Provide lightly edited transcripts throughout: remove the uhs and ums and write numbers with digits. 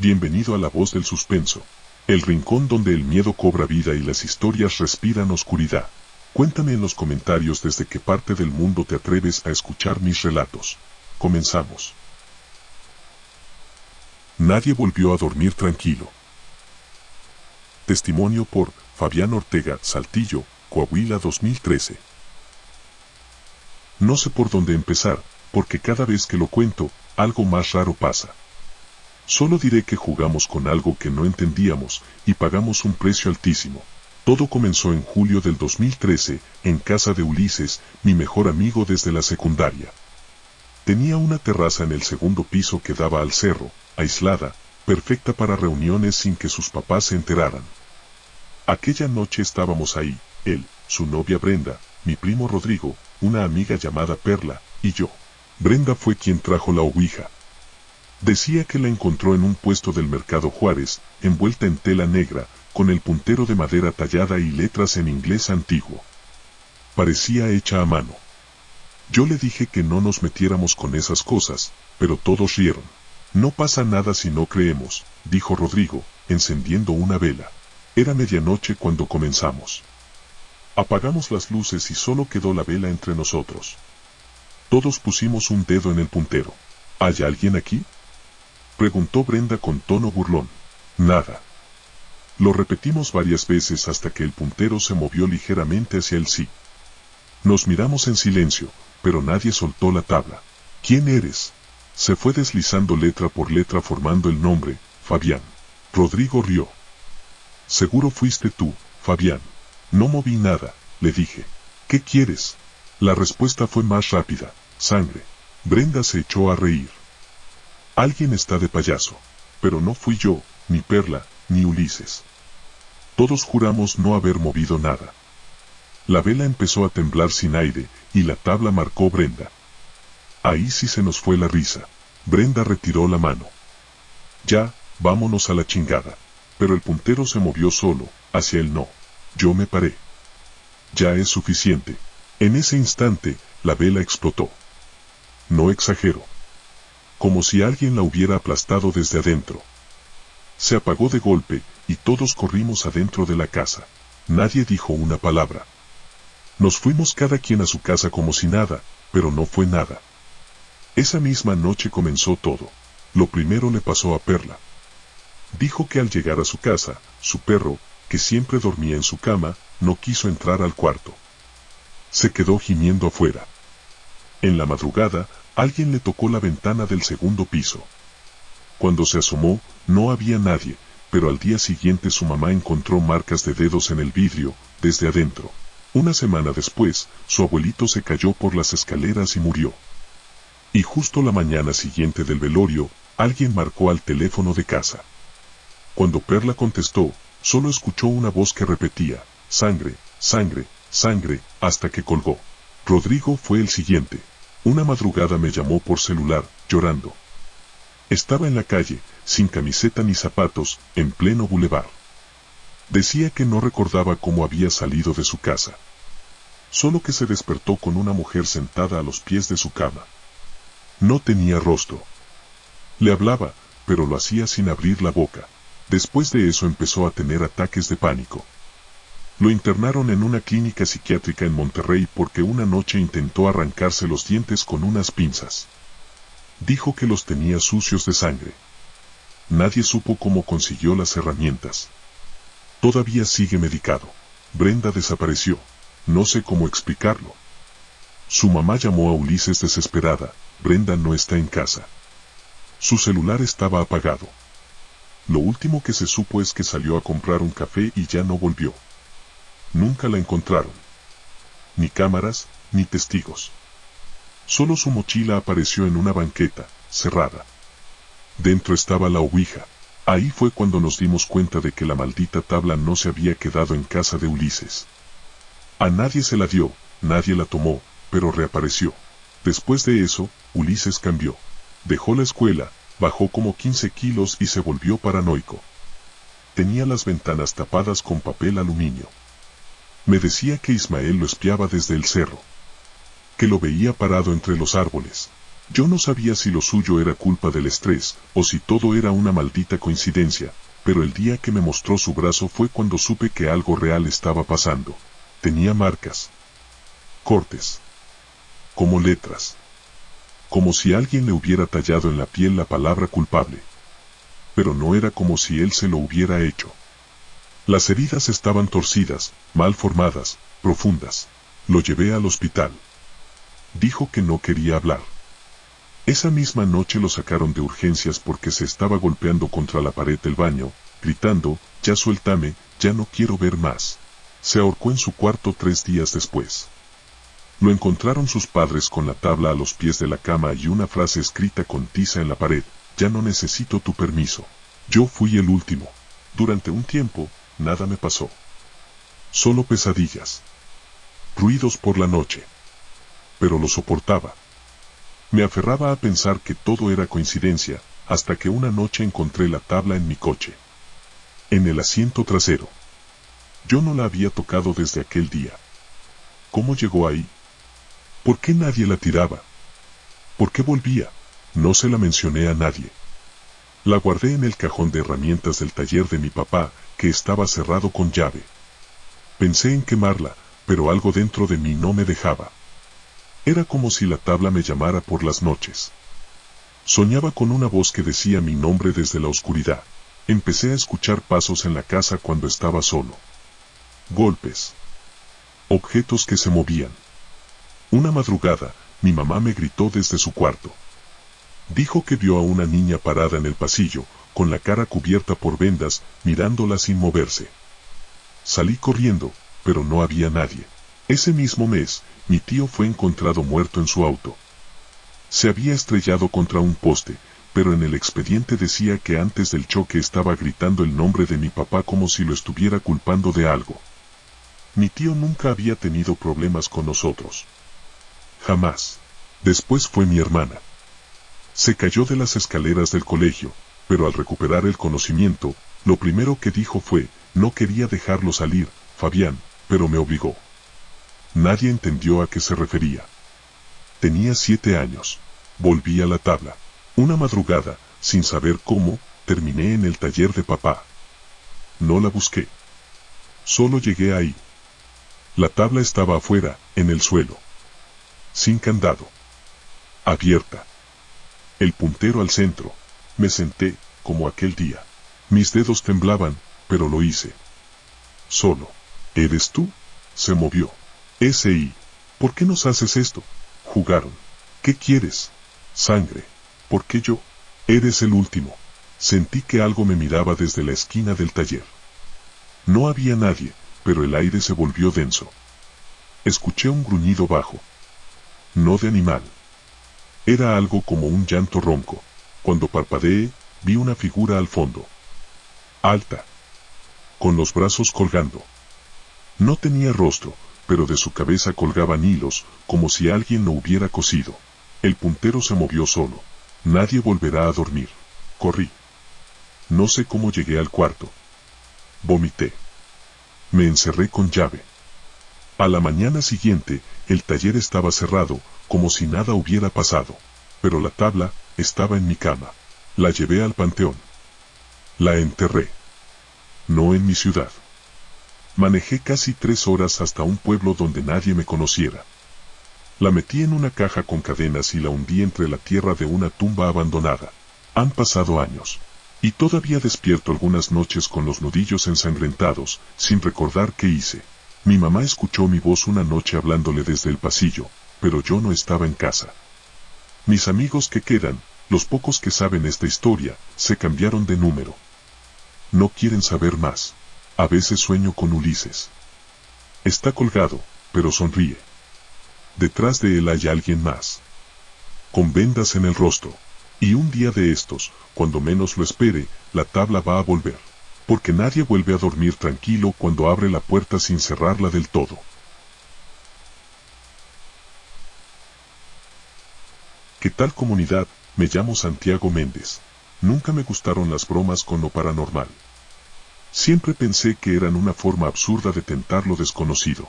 Bienvenido a La Voz del Suspenso, el rincón donde el miedo cobra vida y las historias respiran oscuridad. Cuéntame en los comentarios desde qué parte del mundo te atreves a escuchar mis relatos. Comenzamos. Nadie volvió a dormir tranquilo. Testimonio por Fabián Ortega, Saltillo, Coahuila 2013. No sé por dónde empezar, porque cada vez que lo cuento, algo más raro pasa. Solo diré que jugamos con algo que no entendíamos, y pagamos un precio altísimo. Todo comenzó en julio del 2013, en casa de Ulises, mi mejor amigo desde la secundaria. Tenía una terraza en el segundo piso que daba al cerro, aislada, perfecta para reuniones sin que sus papás se enteraran. Aquella noche estábamos ahí, él, su novia Brenda, mi primo Rodrigo, una amiga llamada Perla, y yo. Brenda fue quien trajo la ouija. Decía que la encontró en un puesto del Mercado Juárez, envuelta en tela negra, con el puntero de madera tallada y letras en inglés antiguo. Parecía hecha a mano. Yo le dije que no nos metiéramos con esas cosas, pero todos rieron. No pasa nada si no creemos, dijo Rodrigo, encendiendo una vela. Era medianoche cuando comenzamos. Apagamos las luces y solo quedó la vela entre nosotros. Todos pusimos un dedo en el puntero. ¿Hay alguien aquí?, preguntó Brenda con tono burlón. Nada. Lo repetimos varias veces hasta que el puntero se movió ligeramente hacia el sí. Nos miramos en silencio, pero nadie soltó la tabla. ¿Quién eres?, se fue deslizando letra por letra formando el nombre, Fabián. Rodrigo rió. Seguro fuiste tú, Fabián. No moví nada, le dije. ¿Qué quieres? La respuesta fue más rápida. Sangre. Brenda se echó a reír. Alguien está de payaso. Pero no fui yo, ni Perla, ni Ulises. Todos juramos no haber movido nada. La vela empezó a temblar sin aire, y la tabla marcó Brenda. Ahí sí se nos fue la risa. Brenda retiró la mano. Ya, vámonos a la chingada. Pero el puntero se movió solo, hacia el no. Yo me paré. Ya es suficiente. En ese instante, la vela explotó. No exagero. Como si alguien la hubiera aplastado desde adentro. Se apagó de golpe, y todos corrimos adentro de la casa. Nadie dijo una palabra. Nos fuimos cada quien a su casa como si nada, pero no fue nada. Esa misma noche comenzó todo. Lo primero le pasó a Perla. Dijo que al llegar a su casa, su perro, que siempre dormía en su cama, no quiso entrar al cuarto. Se quedó gimiendo afuera. En la madrugada, alguien le tocó la ventana del segundo piso. Cuando se asomó, no había nadie, pero al día siguiente su mamá encontró marcas de dedos en el vidrio, desde adentro. Una semana después, su abuelito se cayó por las escaleras y murió. Y justo la mañana siguiente del velorio, alguien marcó al teléfono de casa. Cuando Perla contestó, solo escuchó una voz que repetía, sangre, sangre, sangre, hasta que colgó. Rodrigo fue el siguiente. Una madrugada me llamó por celular, llorando. Estaba en la calle, sin camiseta ni zapatos, en pleno bulevar. Decía que no recordaba cómo había salido de su casa. Solo que se despertó con una mujer sentada a los pies de su cama. No tenía rostro. Le hablaba, pero lo hacía sin abrir la boca. Después de eso empezó a tener ataques de pánico. Lo internaron en una clínica psiquiátrica en Monterrey porque una noche intentó arrancarse los dientes con unas pinzas. Dijo que los tenía sucios de sangre. Nadie supo cómo consiguió las herramientas. Todavía sigue medicado. Brenda desapareció. No sé cómo explicarlo. Su mamá llamó a Ulises desesperada. Brenda no está en casa. Su celular estaba apagado. Lo último que se supo es que salió a comprar un café y ya no volvió. Nunca la encontraron. Ni cámaras, ni testigos. Solo su mochila apareció en una banqueta, cerrada. Dentro estaba la ouija. Ahí fue cuando nos dimos cuenta de que la maldita tabla no se había quedado en casa de Ulises. A nadie se la dio, nadie la tomó, pero reapareció. Después de eso, Ulises cambió. Dejó la escuela, bajó como 15 kilos y se volvió paranoico. Tenía las ventanas tapadas con papel aluminio. Me decía que Ismael lo espiaba desde el cerro. Que lo veía parado entre los árboles. Yo no sabía si lo suyo era culpa del estrés, o si todo era una maldita coincidencia, pero el día que me mostró su brazo fue cuando supe que algo real estaba pasando. Tenía marcas, cortes, como letras, como si alguien le hubiera tallado en la piel la palabra culpable. Pero no era como si él se lo hubiera hecho. Las heridas estaban torcidas, mal formadas, profundas. Lo llevé al hospital. Dijo que no quería hablar. Esa misma noche lo sacaron de urgencias porque se estaba golpeando contra la pared del baño, gritando, «Ya suéltame, ya no quiero ver más». Se ahorcó en su cuarto 3 días después. Lo encontraron sus padres con la tabla a los pies de la cama y una frase escrita con tiza en la pared, «Ya no necesito tu permiso». Yo fui el último. Durante un tiempo, nada me pasó. Solo pesadillas. Ruidos por la noche. Pero lo soportaba. Me aferraba a pensar que todo era coincidencia, hasta que una noche encontré la tabla en mi coche. En el asiento trasero. Yo no la había tocado desde aquel día. ¿Cómo llegó ahí? ¿Por qué nadie la tiraba? ¿Por qué volvía? No se la mencioné a nadie. La guardé en el cajón de herramientas del taller de mi papá, que estaba cerrado con llave. Pensé en quemarla, pero algo dentro de mí no me dejaba. Era como si la tabla me llamara por las noches. Soñaba con una voz que decía mi nombre desde la oscuridad. Empecé a escuchar pasos en la casa cuando estaba solo. Golpes. Objetos que se movían. Una madrugada, mi mamá me gritó desde su cuarto. Dijo que vio a una niña parada en el pasillo, con la cara cubierta por vendas, mirándola sin moverse. Salí corriendo, pero no había nadie. Ese mismo mes, mi tío fue encontrado muerto en su auto. Se había estrellado contra un poste, pero en el expediente decía que antes del choque estaba gritando el nombre de mi papá como si lo estuviera culpando de algo. Mi tío nunca había tenido problemas con nosotros. Jamás. Después fue mi hermana. Se cayó de las escaleras del colegio, pero al recuperar el conocimiento, lo primero que dijo fue, «No quería dejarlo salir, Fabián, pero me obligó». Nadie entendió a qué se refería. Tenía 7 años. Volví a la tabla. Una madrugada, sin saber cómo, terminé en el taller de papá. No la busqué. Solo llegué ahí. La tabla estaba afuera, en el suelo. Sin candado. Abierta. El puntero al centro. Me senté, como aquel día. Mis dedos temblaban, pero lo hice. Solo. ¿Eres tú? Se movió. S.I. ¿Por qué nos haces esto? Jugaron. ¿Qué quieres? Sangre. ¿Por qué yo? Eres el último. Sentí que algo me miraba desde la esquina del taller. No había nadie, pero el aire se volvió denso. Escuché un gruñido bajo. No de animal. Era algo como un llanto ronco. Cuando parpadeé, vi una figura al fondo. Alta. Con los brazos colgando. No tenía rostro, pero de su cabeza colgaban hilos, como si alguien lo hubiera cosido. El puntero se movió solo. Nadie volverá a dormir. Corrí. No sé cómo llegué al cuarto. Vomité. Me encerré con llave. A la mañana siguiente, el taller estaba cerrado, como si nada hubiera pasado. Pero la tabla estaba en mi cama. La llevé al panteón. La enterré. No en mi ciudad. Manejé casi 3 horas hasta un pueblo donde nadie me conociera. La metí en una caja con cadenas y la hundí entre la tierra de una tumba abandonada. Han pasado años. Y todavía despierto algunas noches con los nudillos ensangrentados, sin recordar qué hice. Mi mamá escuchó mi voz una noche hablándole desde el pasillo, pero yo no estaba en casa. Mis amigos que quedan, los pocos que saben esta historia, se cambiaron de número. No quieren saber más. A veces sueño con Ulises. Está colgado, pero sonríe. Detrás de él hay alguien más. Con vendas en el rostro. Y un día de estos, cuando menos lo espere, la tabla va a volver. Porque nadie vuelve a dormir tranquilo cuando abre la puerta sin cerrarla del todo. ¿Qué tal comunidad? Me llamo Santiago Méndez. Nunca me gustaron las bromas con lo paranormal. Siempre pensé que eran una forma absurda de tentar lo desconocido.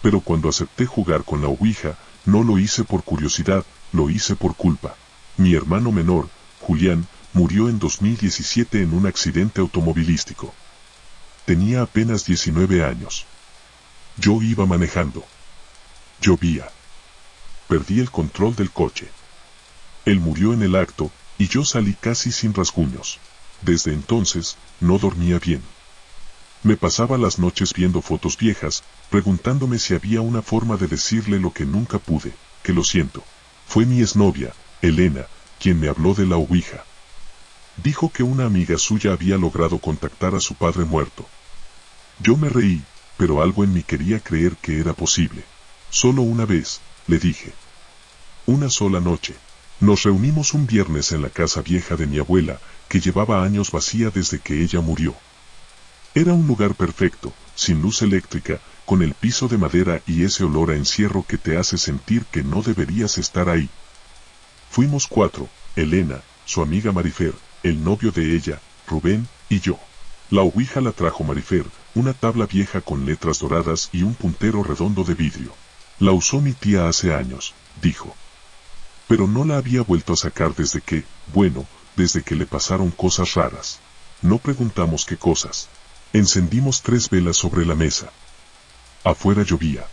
Pero cuando acepté jugar con la ouija, No lo hice por curiosidad, lo hice por culpa. Mi hermano menor, Julián, murió en 2017 en un accidente automovilístico. Tenía apenas 19 años. Yo iba manejando. Llovía. Perdí el control del coche. Él murió en el acto, y yo salí casi sin rasguños. Desde entonces, no dormía bien. Me pasaba las noches viendo fotos viejas, preguntándome si había una forma de decirle lo que nunca pude, que lo siento. Fue mi exnovia, Elena, quien me habló de la ouija. Dijo que una amiga suya había logrado contactar a su padre muerto. Yo me reí, pero algo en mí quería creer que era posible. Solo una vez, le dije. Una sola noche. Nos reunimos un viernes en la casa vieja de mi abuela, que llevaba años vacía desde que ella murió. Era un lugar perfecto, sin luz eléctrica, con el piso de madera y ese olor a encierro que te hace sentir que no deberías estar ahí. Fuimos 4, Elena, su amiga Marifer, el novio de ella, Rubén, y yo. La ouija la trajo Marifer, una tabla vieja con letras doradas y un puntero redondo de vidrio. La usó mi tía hace años, dijo. Pero no la había vuelto a sacar desde que, desde que le pasaron cosas raras. No preguntamos qué cosas. Encendimos 3 velas sobre la mesa. Afuera llovía.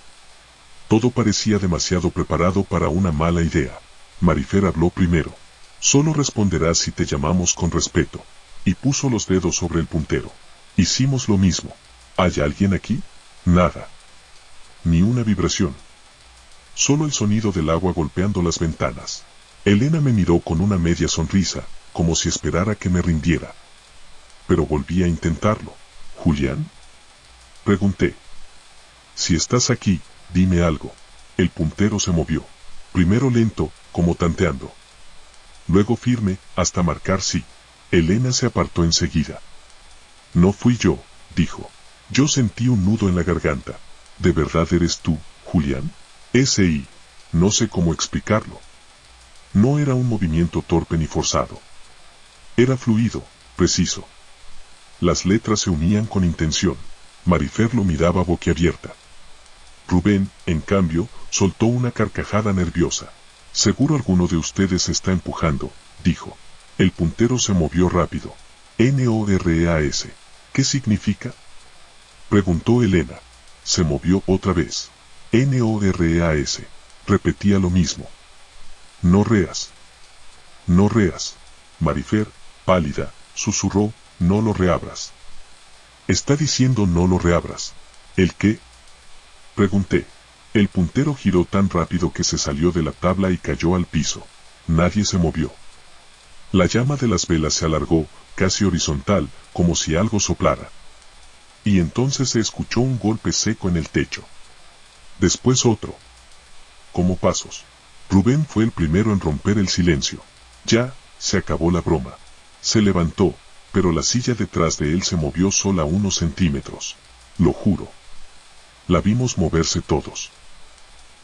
Todo parecía demasiado preparado para una mala idea. Marifer habló primero. Solo responderás si te llamamos con respeto. Y puso los dedos sobre el puntero. Hicimos lo mismo. ¿Hay alguien aquí? Nada. Ni una vibración. Solo el sonido del agua golpeando las ventanas. Elena me miró con una media sonrisa, como si esperara que me rindiera. Pero volví a intentarlo. ¿Julián? Pregunté. Si estás aquí, dime algo. El puntero se movió. Primero lento, como tanteando. Luego firme, hasta marcar sí. Elena se apartó enseguida. No fui yo, dijo. Yo sentí un nudo en la garganta. ¿De verdad eres tú, Julián? S.I. No sé cómo explicarlo. No era un movimiento torpe ni forzado. Era fluido, preciso. Las letras se unían con intención. Marifer lo miraba boquiabierta. Rubén, en cambio, soltó una carcajada nerviosa. Seguro alguno de ustedes está empujando, dijo. El puntero se movió rápido. NORAS. ¿Qué significa? Preguntó Elena. Se movió otra vez. NORAS. Repetía lo mismo. No reas. No reas. Marifer, pálida, susurró, no lo reabras. Está diciendo no lo reabras. ¿El qué? Pregunté. El puntero giró tan rápido que se salió de la tabla y cayó al piso. Nadie se movió. La llama de las velas se alargó, casi horizontal, como si algo soplara. Y entonces se escuchó un golpe seco en el techo. Después otro. Como pasos. Rubén fue el primero en romper el silencio. Ya, se acabó la broma. Se levantó, pero la silla detrás de él se movió sola unos centímetros. Lo juro. La vimos moverse todos.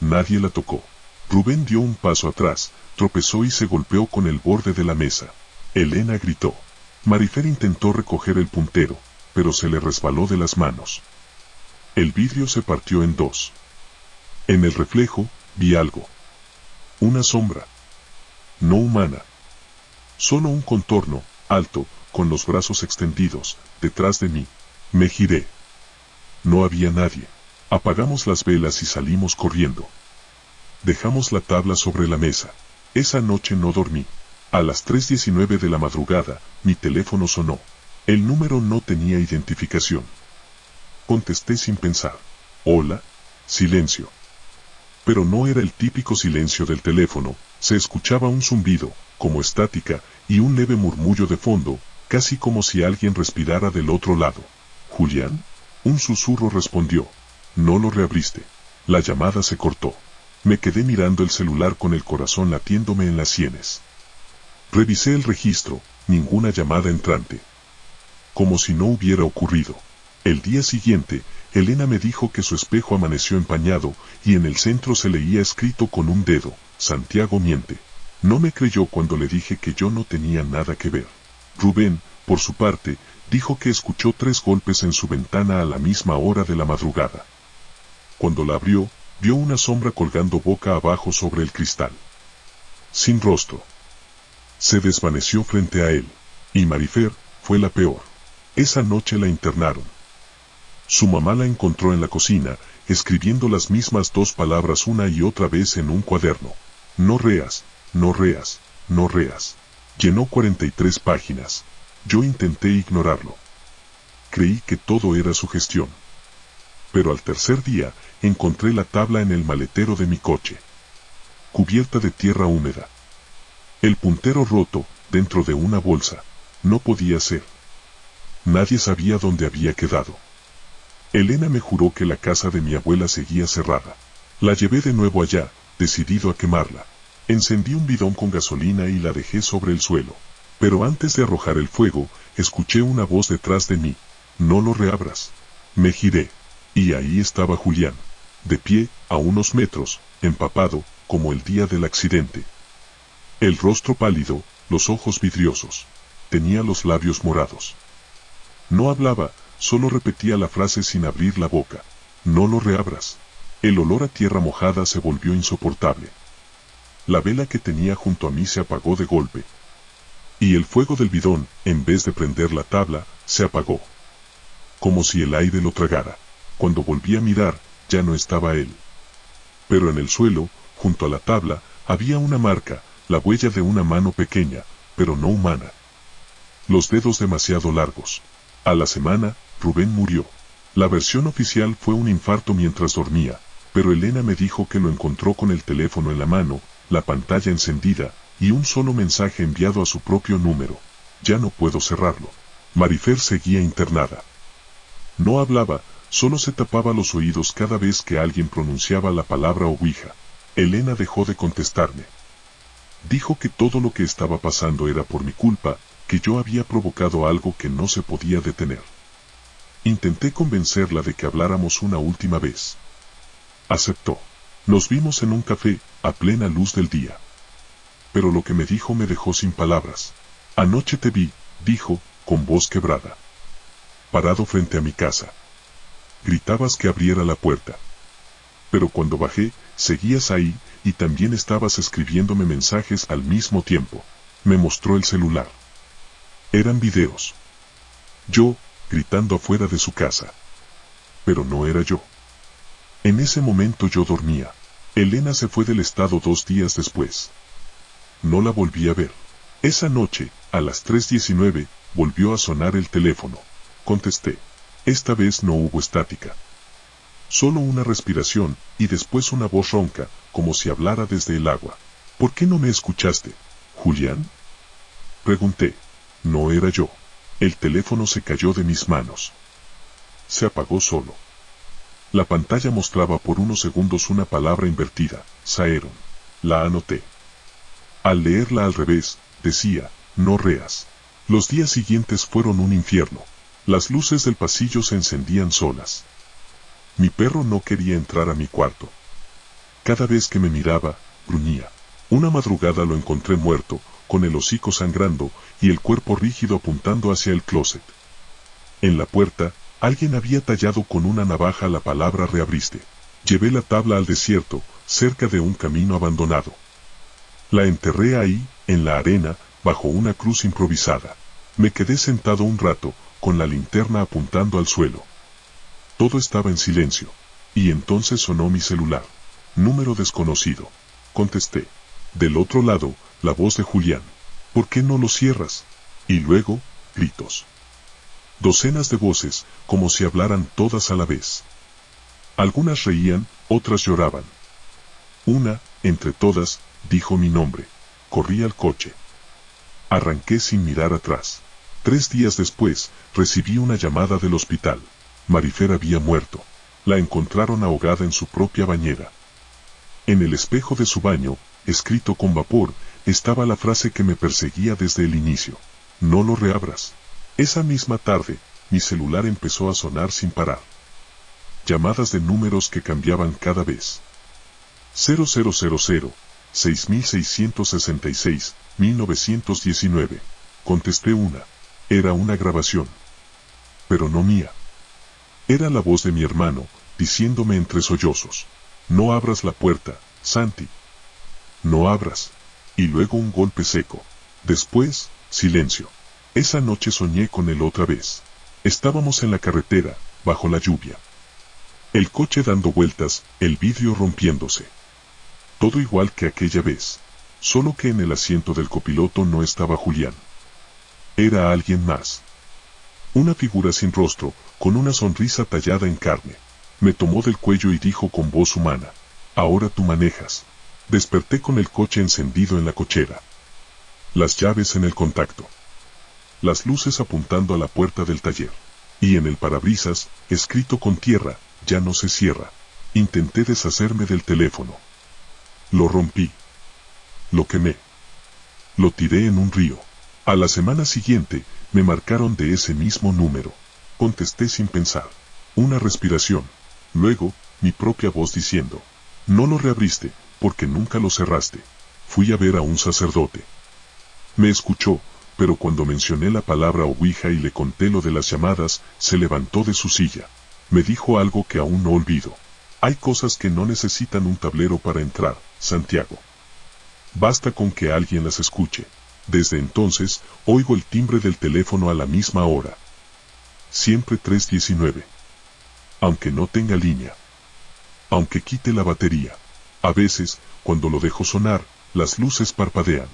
Nadie la tocó. Rubén dio un paso atrás, tropezó y se golpeó con el borde de la mesa. Elena gritó. Marifer intentó recoger el puntero, pero se le resbaló de las manos. El vidrio se partió en 2. En el reflejo, vi algo. Una sombra. No humana. Solo un contorno, alto, con los brazos extendidos, detrás de mí. Me giré. No había nadie. Apagamos las velas y salimos corriendo. Dejamos la tabla sobre la mesa. Esa noche no dormí. A las 3:19 de la madrugada, mi teléfono sonó. El número no tenía identificación. Contesté sin pensar. Hola. Silencio. Pero no era el típico silencio del teléfono, se escuchaba un zumbido, como estática, y un leve murmullo de fondo, casi como si alguien respirara del otro lado. ¿Julián? Un susurro respondió. No lo reabriste. La llamada se cortó. Me quedé mirando el celular con el corazón latiéndome en las sienes. Revisé el registro, ninguna llamada entrante. Como si no hubiera ocurrido. El día siguiente, Elena me dijo que su espejo amaneció empañado, y en el centro se leía escrito con un dedo, Santiago miente. No me creyó cuando le dije que yo no tenía nada que ver. Rubén, por su parte, dijo que escuchó 3 golpes en su ventana a la misma hora de la madrugada. Cuando la abrió, vio una sombra colgando boca abajo sobre el cristal. Sin rostro. Se desvaneció frente a él. Y Marifer fue la peor. Esa noche la internaron. Su mamá la encontró en la cocina, escribiendo las mismas dos palabras una y otra vez en un cuaderno. No reas, no reas, no reas. Llenó 43 páginas. Yo intenté ignorarlo. Creí que todo era sugestión. Pero al tercer día, encontré la tabla en el maletero de mi coche. Cubierta de tierra húmeda. El puntero roto, dentro de una bolsa. No podía ser. Nadie sabía dónde había quedado. Elena me juró que la casa de mi abuela seguía cerrada. La llevé de nuevo allá, decidido a quemarla. Encendí un bidón con gasolina y la dejé sobre el suelo. Pero antes de arrojar el fuego, escuché una voz detrás de mí. No lo reabras. Me giré. Y ahí estaba Julián. De pie, a unos metros, empapado, como el día del accidente. El rostro pálido, los ojos vidriosos. Tenía los labios morados. No hablaba, solo repetía la frase sin abrir la boca. No lo reabras. El olor a tierra mojada se volvió insoportable. La vela que tenía junto a mí se apagó de golpe. Y el fuego del bidón, en vez de prender la tabla, se apagó. Como si el aire lo tragara. Cuando volví a mirar, ya no estaba él. Pero en el suelo, junto a la tabla, había una marca, la huella de una mano pequeña, pero no humana. Los dedos demasiado largos. A la semana, Rubén murió. La versión oficial fue un infarto mientras dormía, pero Elena me dijo que lo encontró con el teléfono en la mano, la pantalla encendida, y un solo mensaje enviado a su propio número. Ya no puedo cerrarlo. Marifer seguía internada. No hablaba, solo se tapaba los oídos cada vez que alguien pronunciaba la palabra ouija. Elena dejó de contestarme. Dijo que todo lo que estaba pasando era por mi culpa, que yo había provocado algo que no se podía detener. Intenté convencerla de que habláramos una última vez. Aceptó. Nos vimos en un café, a plena luz del día. Pero lo que me dijo me dejó sin palabras. Anoche te vi, dijo, con voz quebrada. Parado frente a mi casa. Gritabas que abriera la puerta. Pero cuando bajé, seguías ahí, y también estabas escribiéndome mensajes al mismo tiempo. Me mostró el celular. Eran videos. Yo, gritando afuera de su casa. Pero no era yo. En ese momento yo dormía. Elena se fue del estado 2 días después. No la volví a ver. Esa noche, a las 3:19, volvió a sonar el teléfono. Contesté. Esta vez no hubo estática. Solo una respiración, y después una voz ronca, como si hablara desde el agua. ¿Por qué no me escuchaste, Julián? Pregunté. No era yo. El teléfono se cayó de mis manos. Se apagó solo. La pantalla mostraba por unos segundos una palabra invertida, Saeron. La anoté. Al leerla al revés, decía, no reas. Los días siguientes fueron un infierno. Las luces del pasillo se encendían solas. Mi perro no quería entrar a mi cuarto. Cada vez que me miraba, gruñía. Una madrugada lo encontré muerto, con el hocico sangrando, y el cuerpo rígido apuntando hacia el closet. En la puerta, alguien había tallado con una navaja la palabra reabriste. Llevé la tabla al desierto, cerca de un camino abandonado. La enterré ahí, en la arena, bajo una cruz improvisada. Me quedé sentado un rato, con la linterna apuntando al suelo. Todo estaba en silencio. Y entonces sonó mi celular. Número desconocido. Contesté. Del otro lado, la voz de Julián. ¿Por qué no lo cierras? Y luego, gritos. Docenas de voces, como si hablaran todas a la vez. Algunas reían, otras lloraban. Una, entre todas, dijo mi nombre. Corrí al coche. Arranqué sin mirar atrás. 3 días después, recibí una llamada del hospital. Marifer había muerto. La encontraron ahogada en su propia bañera. En el espejo de su baño, escrito con vapor, estaba la frase que me perseguía desde el inicio. No lo reabras. Esa misma tarde, mi celular empezó a sonar sin parar. Llamadas de números que cambiaban cada vez. 0000, 6666, 1919. Contesté una. Era una grabación. Pero no mía. Era la voz de mi hermano, diciéndome entre sollozos. No abras la puerta, Santi. No abras. Y luego un golpe seco. Después, silencio. Esa noche soñé con él otra vez. Estábamos en la carretera, bajo la lluvia. El coche dando vueltas, el vidrio rompiéndose. Todo igual que aquella vez. Solo que en el asiento del copiloto no estaba Julián. Era alguien más. Una figura sin rostro, con una sonrisa tallada en carne. Me tomó del cuello y dijo con voz humana: ahora tú manejas. Desperté con el coche encendido en la cochera. Las llaves en el contacto. Las luces apuntando a la puerta del taller. Y en el parabrisas, escrito con tierra: ya no se cierra. Intenté deshacerme del teléfono. Lo rompí. Lo quemé. Lo tiré en un río. A la semana siguiente, me marcaron de ese mismo número. Contesté sin pensar. Una respiración. Luego, mi propia voz diciendo: no lo reabriste, porque nunca lo cerraste. Fui a ver a un sacerdote. Me escuchó, pero cuando mencioné la palabra ouija y le conté lo de las llamadas, se levantó de su silla. Me dijo algo que aún no olvido. Hay cosas que no necesitan un tablero para entrar, Santiago. Basta con que alguien las escuche. Desde entonces, oigo el timbre del teléfono a la misma hora. Siempre 319. Aunque no tenga línea. Aunque quite la batería. A veces, cuando lo dejo sonar, las luces parpadean.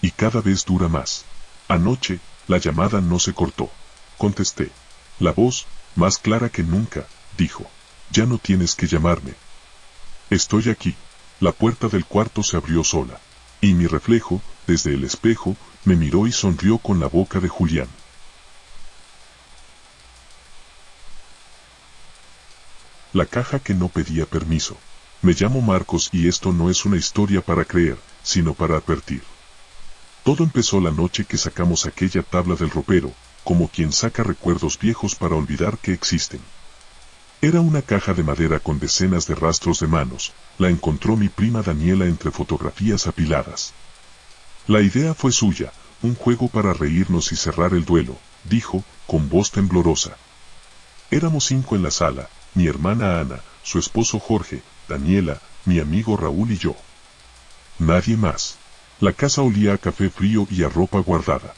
Y cada vez dura más. Anoche, la llamada no se cortó. Contesté. La voz, más clara que nunca, dijo: ya no tienes que llamarme. Estoy aquí. La puerta del cuarto se abrió sola. Y mi reflejo, desde el espejo, me miró y sonrió con la boca de Julián. La caja que no pedía permiso. Me llamo Marcos y esto no es una historia para creer, sino para advertir. Todo empezó la noche que sacamos aquella tabla del ropero, como quien saca recuerdos viejos para olvidar que existen. Era una caja de madera con decenas de rastros de manos. La encontró mi prima Daniela entre fotografías apiladas. La idea fue suya, un juego para reírnos y cerrar el duelo, dijo, con voz temblorosa. Éramos 5 en la sala: mi hermana Ana, su esposo Jorge, Daniela, mi amigo Raúl y yo. Nadie más. La casa olía a café frío y a ropa guardada.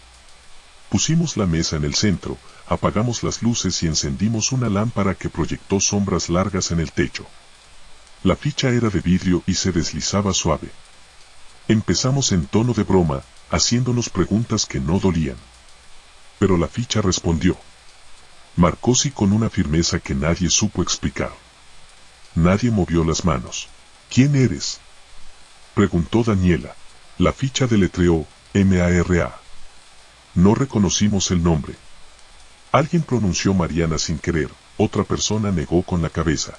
Pusimos la mesa en el centro, apagamos las luces y encendimos una lámpara que proyectó sombras largas en el techo. La ficha era de vidrio y se deslizaba suave. Empezamos en tono de broma, haciéndonos preguntas que no dolían. Pero la ficha respondió. Marcosi con una firmeza que nadie supo explicar. Nadie movió las manos. ¿Quién eres?, preguntó Daniela. La ficha deletreó M-A-R-A. No reconocimos el nombre. Alguien pronunció Mariana sin querer, otra persona negó con la cabeza.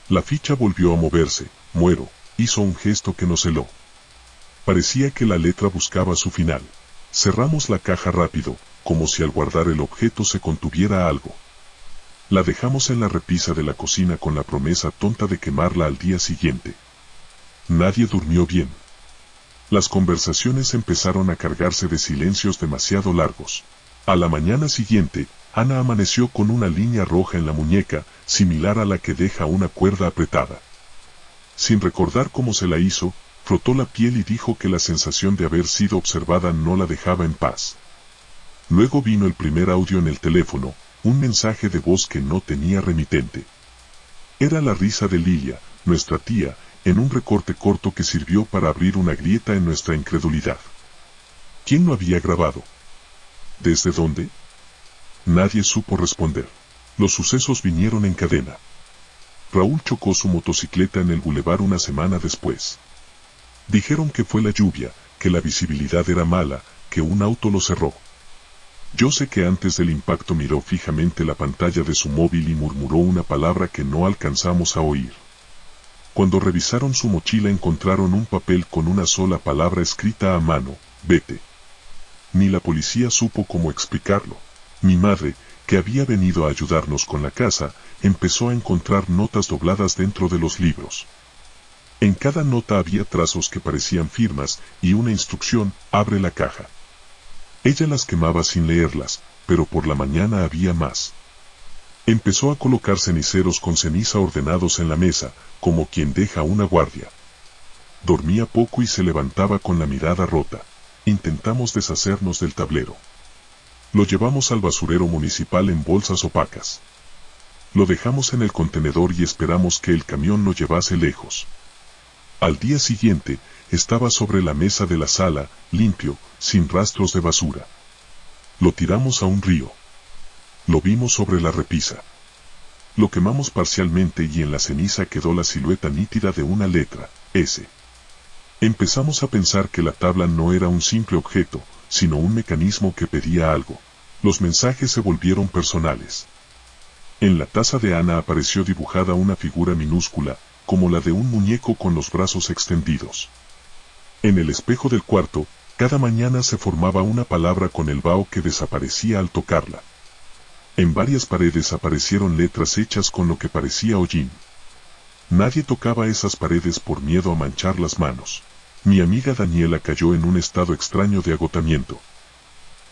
La ficha volvió a moverse. Muero, hizo un gesto que nos heló. Parecía que la letra buscaba su final. Cerramos la caja rápido, como si al guardar el objeto se contuviera algo. La dejamos en la repisa de la cocina con la promesa tonta de quemarla al día siguiente. Nadie durmió bien. Las conversaciones empezaron a cargarse de silencios demasiado largos. A la mañana siguiente, Ana amaneció con una línea roja en la muñeca, similar a la que deja una cuerda apretada. Sin recordar cómo se la hizo, frotó la piel y dijo que la sensación de haber sido observada no la dejaba en paz. Luego vino el primer audio en el teléfono, un mensaje de voz que no tenía remitente. Era la risa de Lilia, nuestra tía, en un recorte corto que sirvió para abrir una grieta en nuestra incredulidad. ¿Quién lo había grabado? ¿Desde dónde? Nadie supo responder. Los sucesos vinieron en cadena. Raúl chocó su motocicleta en el bulevar una semana después. Dijeron que fue la lluvia, que la visibilidad era mala, que un auto lo cerró. Yo sé que antes del impacto miró fijamente la pantalla de su móvil y murmuró una palabra que no alcanzamos a oír. Cuando revisaron su mochila encontraron un papel con una sola palabra escrita a mano: vete. Ni la policía supo cómo explicarlo. Mi madre, que había venido a ayudarnos con la casa, empezó a encontrar notas dobladas dentro de los libros. En cada nota había trazos que parecían firmas y una instrucción: abre la caja. Ella las quemaba sin leerlas, pero por la mañana había más. Empezó a colocar ceniceros con ceniza ordenados en la mesa, como quien deja una guardia. Dormía poco y se levantaba con la mirada rota. Intentamos deshacernos del tablero. Lo llevamos al basurero municipal en bolsas opacas. Lo dejamos en el contenedor y esperamos que el camión lo llevase lejos. Al día siguiente, estaba sobre la mesa de la sala, limpio, sin rastros de basura. Lo tiramos a un río. Lo vimos sobre la repisa. Lo quemamos parcialmente y en la ceniza quedó la silueta nítida de una letra, S. Empezamos a pensar que la tabla no era un simple objeto, sino un mecanismo que pedía algo. Los mensajes se volvieron personales. En la taza de Ana apareció dibujada una figura minúscula, como la de un muñeco con los brazos extendidos. En el espejo del cuarto, cada mañana se formaba una palabra con el vaho que desaparecía al tocarla. En varias paredes aparecieron letras hechas con lo que parecía hollín. Nadie tocaba esas paredes por miedo a manchar las manos. Mi amiga Daniela cayó en un estado extraño de agotamiento.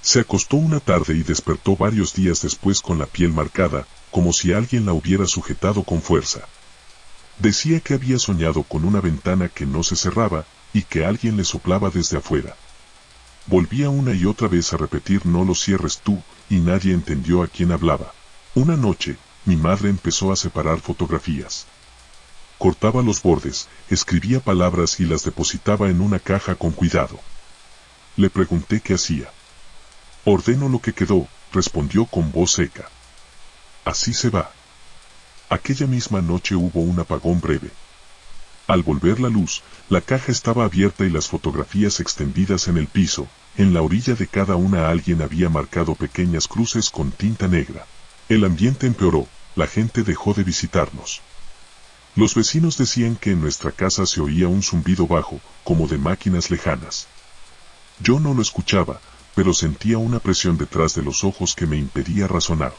Se acostó una tarde y despertó varios días después con la piel marcada, como si alguien la hubiera sujetado con fuerza. Decía que había soñado con una ventana que no se cerraba, y que alguien le soplaba desde afuera. Volvía una y otra vez a repetir no lo cierres tú, y nadie entendió a quién hablaba. Una noche, mi madre empezó a separar fotografías. Cortaba los bordes, escribía palabras y las depositaba en una caja con cuidado. Le pregunté qué hacía. Ordeno lo que quedó, respondió con voz seca. Así se va. Aquella misma noche hubo un apagón breve. Al volver la luz, la caja estaba abierta y las fotografías extendidas en el piso. En la orilla de cada una alguien había marcado pequeñas cruces con tinta negra. El ambiente empeoró, la gente dejó de visitarnos. Los vecinos decían que en nuestra casa se oía un zumbido bajo, como de máquinas lejanas. Yo no lo escuchaba, pero sentía una presión detrás de los ojos que me impedía razonar.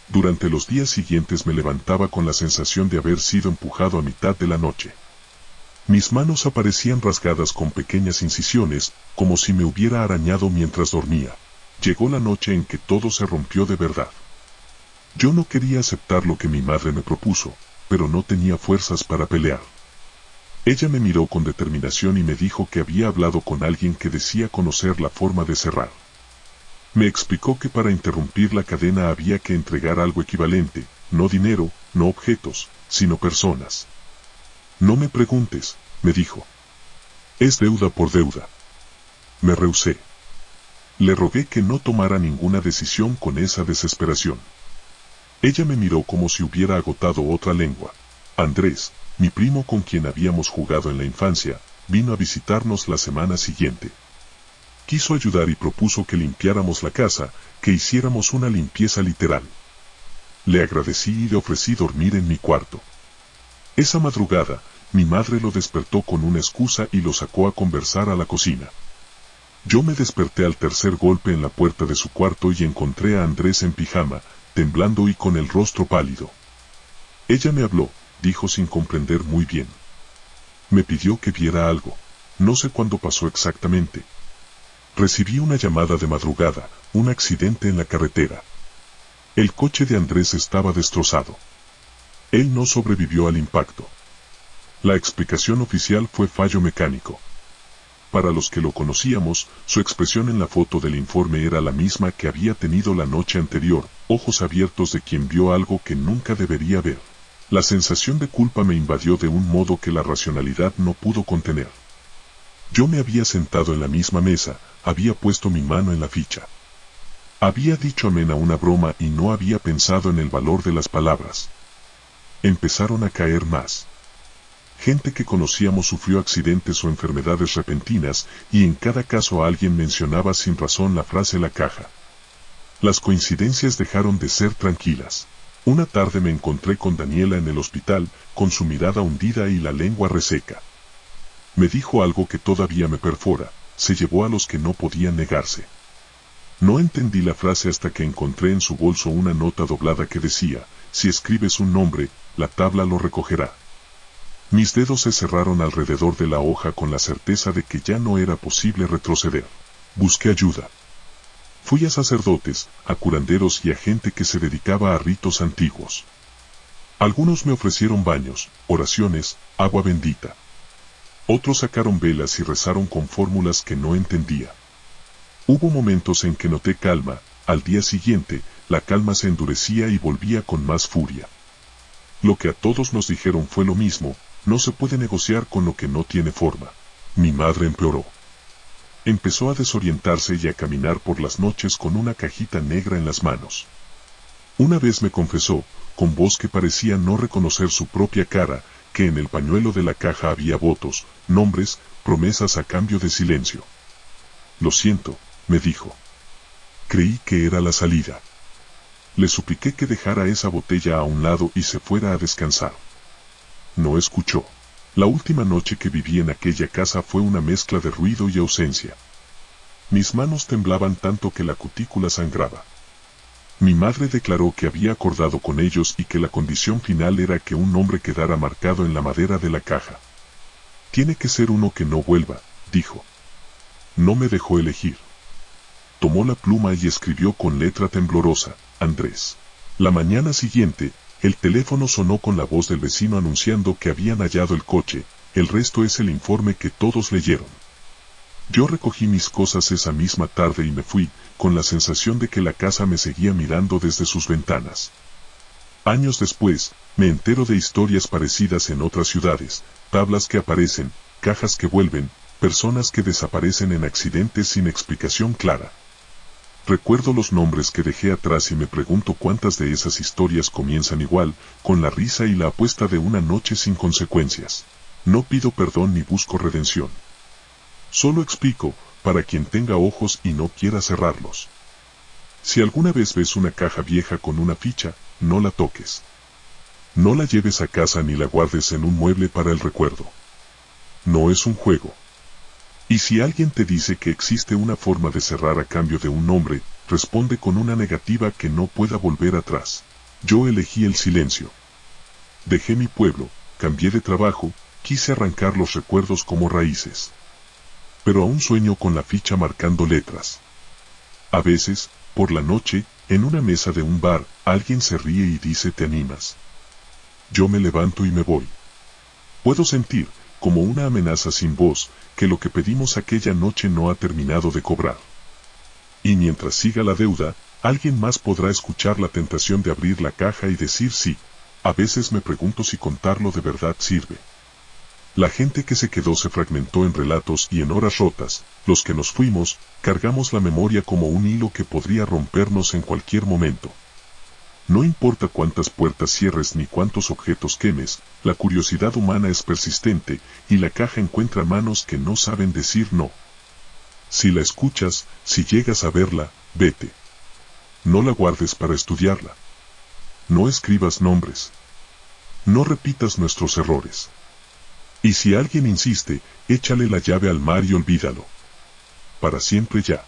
Durante los días siguientes me levantaba con la sensación de haber sido empujado a mitad de la noche. Mis manos aparecían rasgadas con pequeñas incisiones, como si me hubiera arañado mientras dormía. Llegó la noche en que todo se rompió de verdad. Yo no quería aceptar lo que mi madre me propuso, pero no tenía fuerzas para pelear. Ella me miró con determinación y me dijo que había hablado con alguien que decía conocer la forma de cerrar. Me explicó que para interrumpir la cadena había que entregar algo equivalente, no dinero, no objetos, sino personas. No me preguntes, me dijo. Es deuda por deuda. Me rehusé. Le rogué que no tomara ninguna decisión con esa desesperación. Ella me miró como si hubiera agotado otra lengua. Andrés, mi primo con quien habíamos jugado en la infancia, vino a visitarnos la semana siguiente. Quiso ayudar y propuso que limpiáramos la casa, que hiciéramos una limpieza literal. Le agradecí y le ofrecí dormir en mi cuarto. Esa madrugada, mi madre lo despertó con una excusa y lo sacó a conversar a la cocina. Yo me desperté al tercer golpe en la puerta de su cuarto y encontré a Andrés en pijama, temblando y con el rostro pálido. Ella me habló, dijo sin comprender muy bien. Me pidió que viera algo. No sé cuándo pasó exactamente. Recibí una llamada de madrugada, un accidente en la carretera. El coche de Andrés estaba destrozado. Él no sobrevivió al impacto. La explicación oficial fue fallo mecánico. Para los que lo conocíamos, su expresión en la foto del informe era la misma que había tenido la noche anterior, ojos abiertos de quien vio algo que nunca debería ver. La sensación de culpa me invadió de un modo que la racionalidad no pudo contener. Yo me había sentado en la misma mesa, había puesto mi mano en la ficha. Había dicho amén a una broma y no había pensado en el valor de las palabras. Empezaron a caer más. Gente que conocíamos sufrió accidentes o enfermedades repentinas, y en cada caso alguien mencionaba sin razón la frase la caja. Las coincidencias dejaron de ser tranquilas. Una tarde me encontré con Daniela en el hospital, con su mirada hundida y la lengua reseca. Me dijo algo que todavía me perfora, se llevó a los que no podían negarse. No entendí la frase hasta que encontré en su bolso una nota doblada que decía, si escribes un nombre, la tabla lo recogerá. Mis dedos se cerraron alrededor de la hoja con la certeza de que ya no era posible retroceder. Busqué ayuda. Fui a sacerdotes, a curanderos y a gente que se dedicaba a ritos antiguos. Algunos me ofrecieron baños, oraciones, agua bendita. Otros sacaron velas y rezaron con fórmulas que no entendía. Hubo momentos en que noté calma, al día siguiente, la calma se endurecía y volvía con más furia. Lo que a todos nos dijeron fue lo mismo: no se puede negociar con lo que no tiene forma. Mi madre empeoró. Empezó a desorientarse y a caminar por las noches con una cajita negra en las manos. Una vez me confesó, con voz que parecía no reconocer su propia cara, que en el pañuelo de la caja había votos, nombres, promesas a cambio de silencio. Lo siento, me dijo. Creí que era la salida. Le supliqué que dejara esa botella a un lado y se fuera a descansar. No escuchó. La última noche que viví en aquella casa fue una mezcla de ruido y ausencia. Mis manos temblaban tanto que la cutícula sangraba. Mi madre declaró que había acordado con ellos y que la condición final era que un nombre quedara marcado en la madera de la caja. Tiene que ser uno que no vuelva, dijo. No me dejó elegir. Tomó la pluma y escribió con letra temblorosa: Andrés. La mañana siguiente, el teléfono sonó con la voz del vecino anunciando que habían hallado el coche. El resto es el informe que todos leyeron. Yo recogí mis cosas esa misma tarde y me fui, con la sensación de que la casa me seguía mirando desde sus ventanas. Años después, me entero de historias parecidas en otras ciudades: tablas que aparecen, cajas que vuelven, personas que desaparecen en accidentes sin explicación clara. Recuerdo los nombres que dejé atrás y me pregunto cuántas de esas historias comienzan igual, con la risa y la apuesta de una noche sin consecuencias. No pido perdón ni busco redención. Solo explico, para quien tenga ojos y no quiera cerrarlos. Si alguna vez ves una caja vieja con una ficha, no la toques. No la lleves a casa ni la guardes en un mueble para el recuerdo. No es un juego. Y si alguien te dice que existe una forma de cerrar a cambio de un nombre, responde con una negativa que no pueda volver atrás. Yo elegí el silencio. Dejé mi pueblo, cambié de trabajo, quise arrancar los recuerdos como raíces. Pero aún sueño con la ficha marcando letras. A veces, por la noche, en una mesa de un bar, alguien se ríe y dice: ¿te animas? Yo me levanto y me voy. Puedo sentir, como una amenaza sin voz, que lo que pedimos aquella noche no ha terminado de cobrar. Y mientras siga la deuda, alguien más podrá escuchar la tentación de abrir la caja y decir sí. A veces me pregunto si contarlo de verdad sirve. La gente que se quedó se fragmentó en relatos y en horas rotas. Los que nos fuimos, cargamos la memoria como un hilo que podría rompernos en cualquier momento. No importa cuántas puertas cierres ni cuántos objetos quemes, la curiosidad humana es persistente, y la caja encuentra manos que no saben decir no. Si la escuchas, si llegas a verla, vete. No la guardes para estudiarla. No escribas nombres. No repitas nuestros errores. Y si alguien insiste, échale la llave al mar y olvídalo. Para siempre ya.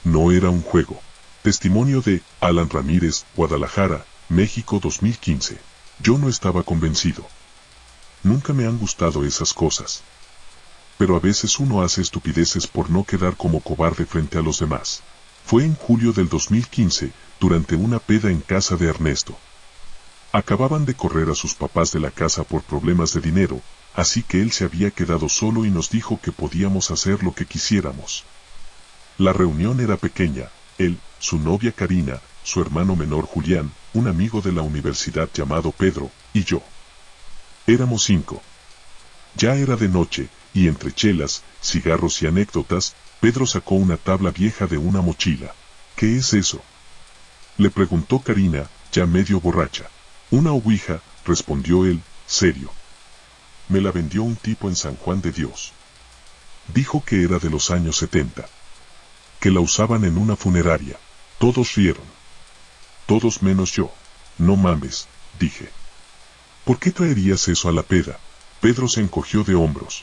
No era un juego. Testimonio de Alan Ramírez, Guadalajara, México 2015. Yo no estaba convencido. Nunca me han gustado esas cosas. Pero a veces uno hace estupideces por no quedar como cobarde frente a los demás. Fue en julio del 2015, durante una peda en casa de Ernesto. Acababan de correr a sus papás de la casa por problemas de dinero, así que él se había quedado solo y nos dijo que podíamos hacer lo que quisiéramos. La reunión era pequeña: él, su novia Karina, su hermano menor Julián, un amigo de la universidad llamado Pedro, y yo. Éramos 5. Ya era de noche, y entre chelas, cigarros y anécdotas, Pedro sacó una tabla vieja de una mochila. ¿Qué es eso?, le preguntó Karina, ya medio borracha. Una ouija, respondió él, serio. Me la vendió un tipo en San Juan de Dios. Dijo que era de los años 70. Que la usaban en una funeraria. Todos rieron. Todos menos yo. No mames, dije. ¿Por qué traerías eso a la peda? Pedro se encogió de hombros.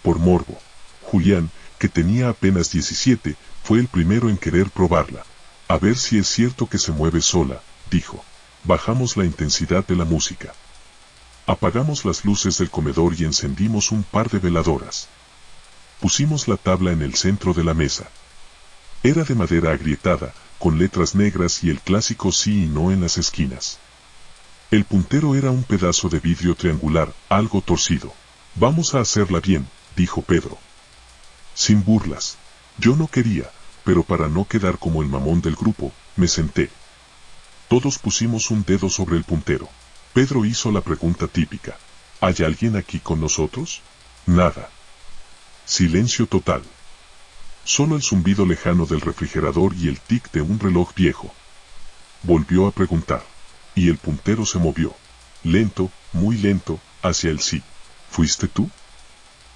Por morbo. Julián, que tenía apenas 17, fue el primero en querer probarla. A ver si es cierto que se mueve sola, dijo. Bajamos la intensidad de la música. Apagamos las luces del comedor y encendimos un par de veladoras. Pusimos la tabla en el centro de la mesa. Era de madera agrietada, con letras negras y el clásico sí y no en las esquinas. El puntero era un pedazo de vidrio triangular, algo torcido. Vamos a hacerla bien, dijo Pedro. Sin burlas. Yo no quería, pero para no quedar como el mamón del grupo, me senté. Todos pusimos un dedo sobre el puntero. Pedro hizo la pregunta típica. ¿Hay alguien aquí con nosotros? Nada. Silencio total. Solo el zumbido lejano del refrigerador y el tic de un reloj viejo. Volvió a preguntar. Y el puntero se movió. Lento, muy lento, hacia el sí. ¿Fuiste tú?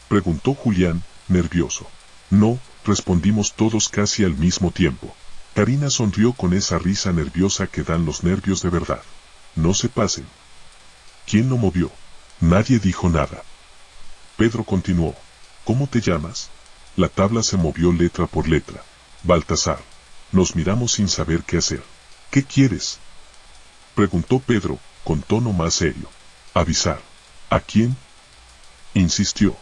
Preguntó Julián, nervioso. No, respondimos todos casi al mismo tiempo. Karina sonrió con esa risa nerviosa que dan los nervios de verdad. No se pasen. ¿Quién lo movió? Nadie dijo nada. Pedro continuó. ¿Cómo te llamas? La tabla se movió letra por letra. Baltasar. Nos miramos sin saber qué hacer. ¿Qué quieres? Preguntó Pedro, con tono más serio. Avisar. ¿A quién? Insistió.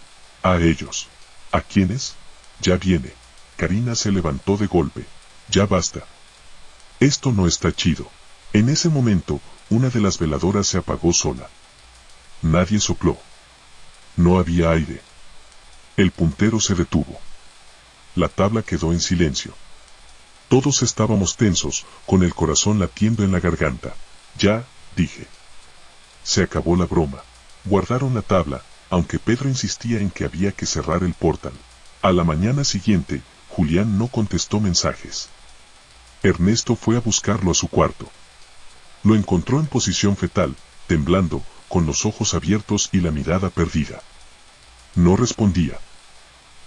A ellos. ¿A quiénes? Ya viene. Karina se levantó de golpe. Ya basta. Esto no está chido. En ese momento, una de las veladoras se apagó sola. Nadie sopló. No había aire. El puntero se detuvo. La tabla quedó en silencio. Todos estábamos tensos, con el corazón latiendo en la garganta. Ya, dije. Se acabó la broma. Guardaron la tabla, aunque Pedro insistía en que había que cerrar el portal. A la mañana siguiente, Julián no contestó mensajes. Ernesto fue a buscarlo a su cuarto. Lo encontró en posición fetal, temblando, con los ojos abiertos y la mirada perdida. No respondía.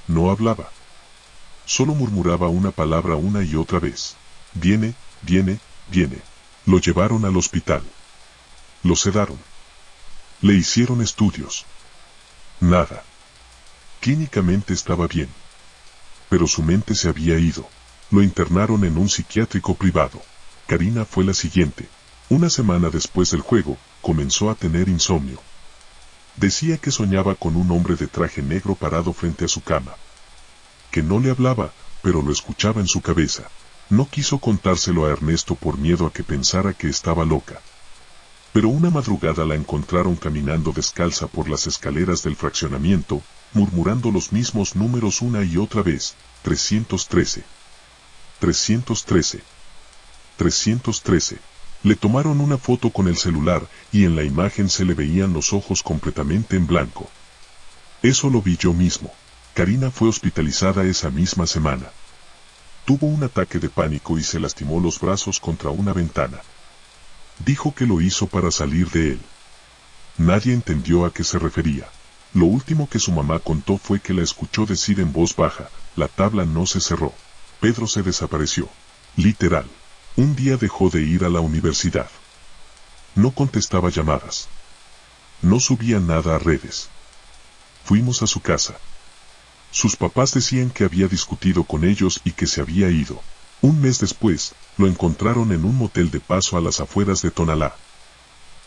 No hablaba. Solo murmuraba una palabra una y otra vez. Viene, viene, viene. Lo llevaron al hospital. Lo sedaron. Le hicieron estudios. Nada. Clínicamente estaba bien. Pero su mente se había ido. Lo internaron en un psiquiátrico privado. Karina fue la siguiente. Una semana después del juego, comenzó a tener insomnio. Decía que soñaba con un hombre de traje negro parado frente a su cama. Que no le hablaba, pero lo escuchaba en su cabeza. No quiso contárselo a Ernesto por miedo a que pensara que estaba loca. Pero una madrugada la encontraron caminando descalza por las escaleras del fraccionamiento, murmurando los mismos números una y otra vez. 313. 313. 313. Le tomaron una foto con el celular, y en la imagen se le veían los ojos completamente en blanco. Eso lo vi yo mismo. Karina fue hospitalizada esa misma semana. Tuvo un ataque de pánico y se lastimó los brazos contra una ventana. Dijo que lo hizo para salir de él. Nadie entendió a qué se refería. Lo último que su mamá contó fue que la escuchó decir en voz baja, la tabla no se cerró. Pedro se desapareció. Literal. Un día dejó de ir a la universidad. No contestaba llamadas. No subía nada a redes. Fuimos a su casa. Sus papás decían que había discutido con ellos y que se había ido. Un mes después, lo encontraron en un motel de paso a las afueras de Tonalá.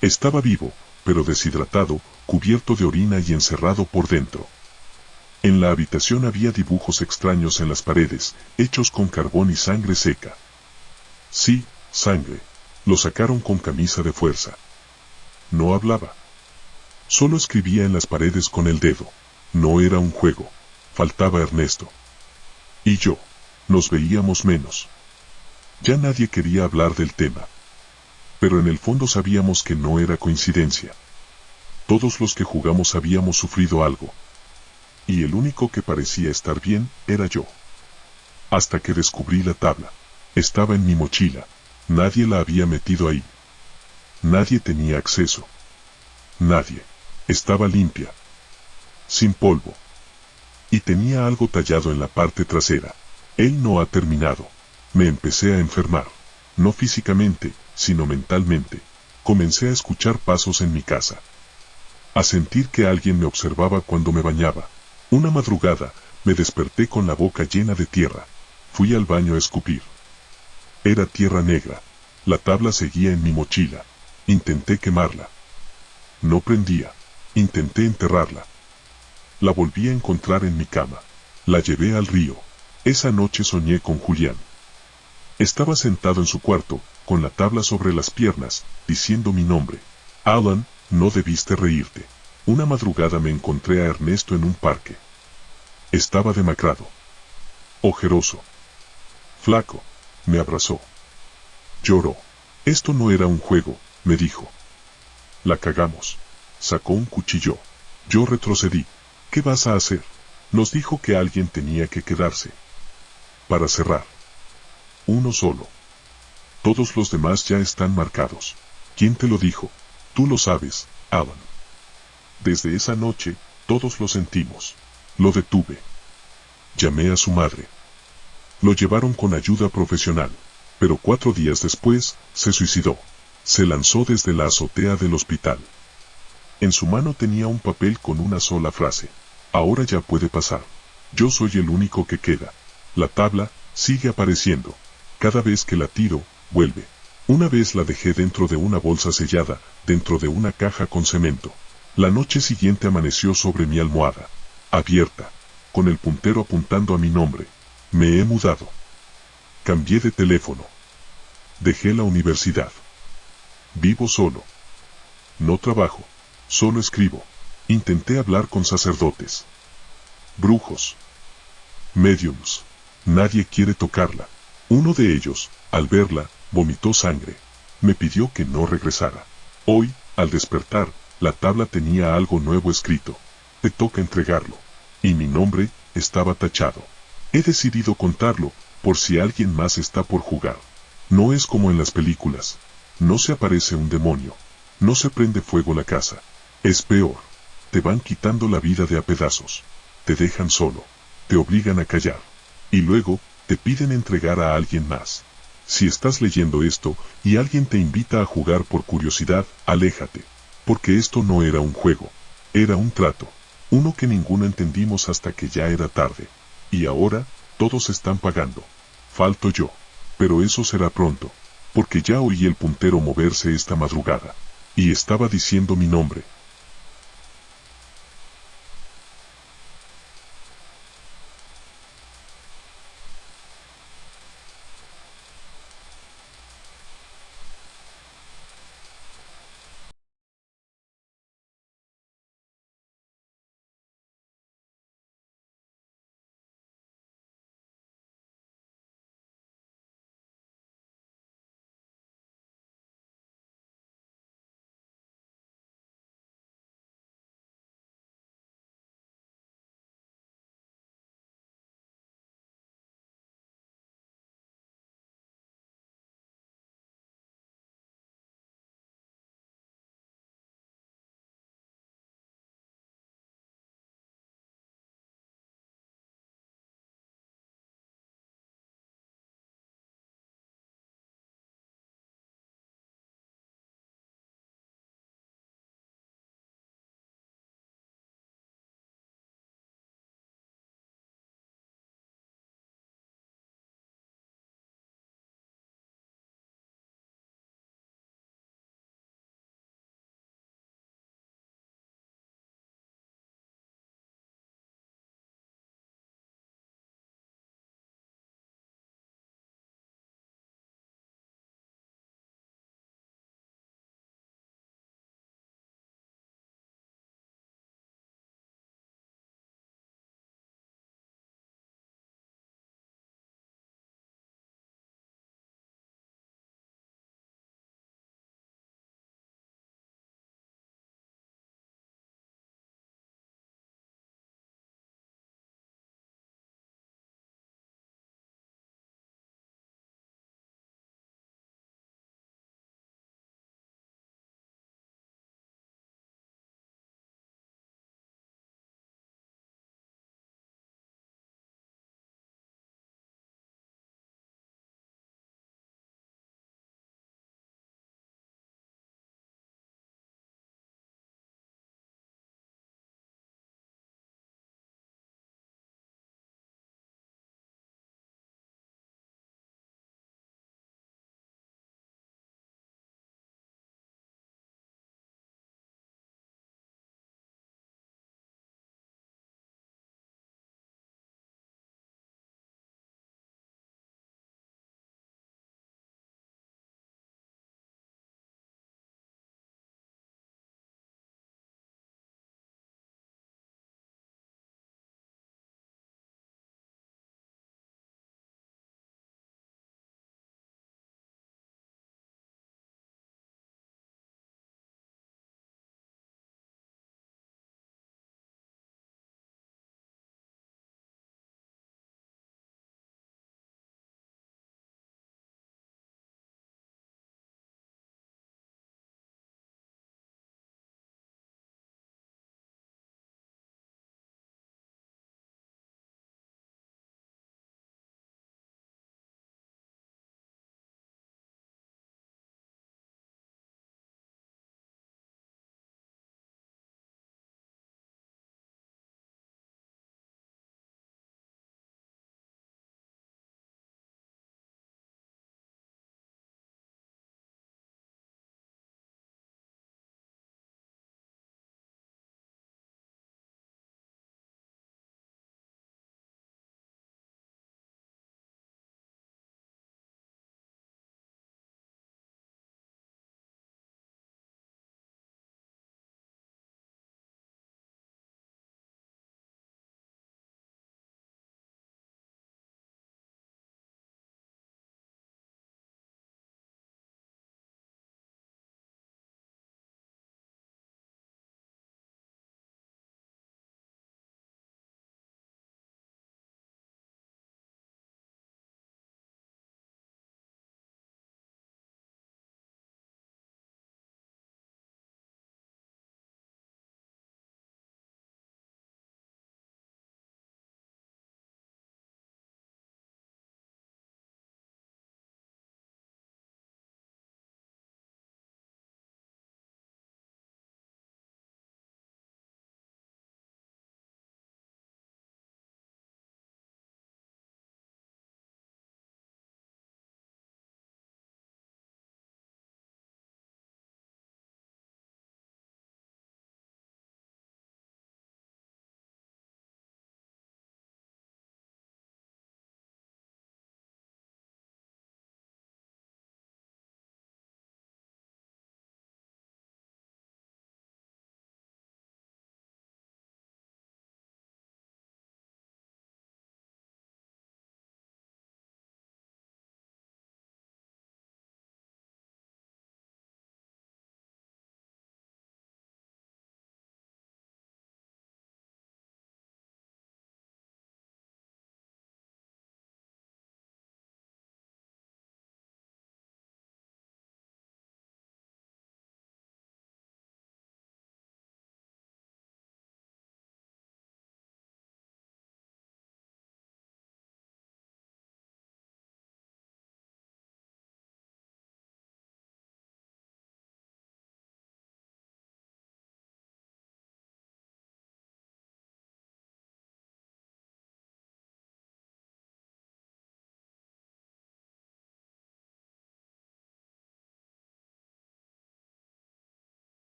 Estaba vivo, pero deshidratado, cubierto de orina y encerrado por dentro. En la habitación había dibujos extraños en las paredes, hechos con carbón y sangre seca. Sí, sangre. Lo sacaron con camisa de fuerza. No hablaba. Solo escribía en las paredes con el dedo. No era un juego. Faltaba Ernesto. Y yo. Nos veíamos menos. Ya nadie quería hablar del tema. Pero en el fondo sabíamos que no era coincidencia. Todos los que jugamos habíamos sufrido algo. Y el único que parecía estar bien, era yo. Hasta que descubrí la tabla. Estaba en mi mochila. Nadie la había metido ahí. Nadie tenía acceso. Nadie. Estaba limpia. Sin polvo. Y tenía algo tallado en la parte trasera. Él no ha terminado. Me empecé a enfermar. No físicamente, sino mentalmente. Comencé a escuchar pasos en mi casa. A sentir que alguien me observaba cuando me bañaba. Una madrugada, me desperté con la boca llena de tierra. Fui al baño a escupir. Era tierra negra. La tabla seguía en mi mochila. Intenté quemarla. No prendía. Intenté enterrarla. La volví a encontrar en mi cama. La llevé al río. Esa noche soñé con Julián. Estaba sentado en su cuarto, con la tabla sobre las piernas, diciendo mi nombre. Alan, no debiste reírte. Una madrugada me encontré a Ernesto en un parque. Estaba demacrado. Ojeroso. Flaco. Me abrazó. Lloró. Esto no era un juego, me dijo. La cagamos. Sacó un cuchillo. Yo retrocedí. ¿Qué vas a hacer? Nos dijo que alguien tenía que quedarse. Para cerrar. Uno solo. Todos los demás ya están marcados. ¿Quién te lo dijo? Tú lo sabes, Alan. Desde esa noche, todos lo sentimos. Lo detuve. Llamé a su madre. Lo llevaron con ayuda profesional, pero 4 días después, se suicidó. Se lanzó desde la azotea del hospital. En su mano tenía un papel con una sola frase. Ahora ya puede pasar. Yo soy el único que queda. La tabla sigue apareciendo. Cada vez que la tiro, vuelve. Una vez la dejé dentro de una bolsa sellada, dentro de una caja con cemento. La noche siguiente amaneció sobre mi almohada. Abierta. Con el puntero apuntando a mi nombre. Me he mudado. Cambié de teléfono. Dejé la universidad. Vivo solo. No trabajo. Solo escribo. Intenté hablar con sacerdotes. Brujos. Mediums. Nadie quiere tocarla. Uno de ellos, al verla, vomitó sangre. Me pidió que no regresara. Hoy, al despertar, la tabla tenía algo nuevo escrito. Te toca entregarlo. Y mi nombre estaba tachado. He decidido contarlo, por si alguien más está por jugar. No es como en las películas. No se aparece un demonio. No se prende fuego la casa. Es peor. Te van quitando la vida de a pedazos. Te dejan solo. Te obligan a callar. Y luego, te piden entregar a alguien más. Si estás leyendo esto, y alguien te invita a jugar por curiosidad, aléjate. Porque esto no era un juego. Era un trato. Uno que ninguno entendimos hasta que ya era tarde. Y ahora, todos están pagando. Falto yo. Pero eso será pronto. Porque ya oí el puntero moverse esta madrugada. Y estaba diciendo mi nombre.